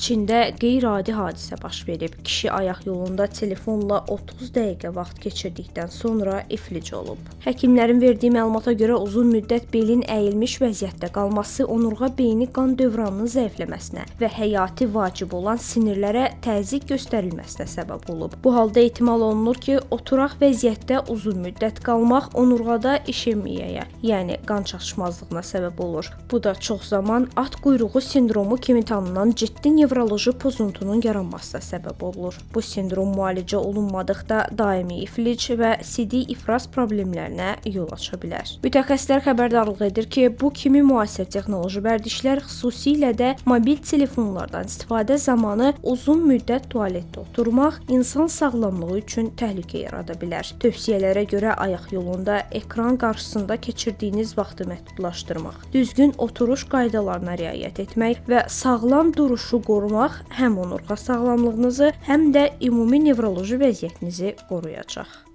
Çində qeyri-adi hadisə baş verib. Kişi ayaq yolunda telefonla 30 dəqiqə vaxt keçirdikdən sonra iflic olub. Həkimlərin verdiyi məlumata görə uzun müddət belin əyilmiş vəziyyətdə qalması onurğa beyni qan dövranının zəifləməsinə və həyati vacib olan sinirlərə təzyiq göstərilməsinə səbəb olub. Bu halda ehtimal olunur ki, oturaq vəziyyətdə uzun müddət qalmaq onurğada işemiyaya, yəni qan çatışmazlığına səbəb olur. Bu da çox zaman at quyruğu sindromu kimi tanınan ciddi nevroloji pozuntunun yaranmasına səbəb olur. Bu sindrom müalicə olunmadıqda daimi iflic və CD ifraz problemlərinə yol aça bilər. Mütəxəssislər xəbərdarlıq edir ki, bu kimi müasir texnoloji vərdişlər xüsusilə də mobil telefonlardan istifadə zamanı uzun müddət tualetdə oturmaq insan sağlamlığı üçün təhlükə yarada bilər. Tövsiyələrə görə ayaq yolunda ekran qarşısında keçirdiyiniz vaxtı məhdudlaşdırmaq, düzgün oturuş qaydalarına riayət etmək və sağlam duruşu qorumaq həm onurğa sağlamlığınızı, həm də ümumi nevroloji vəziyyətinizi qoruyacaq.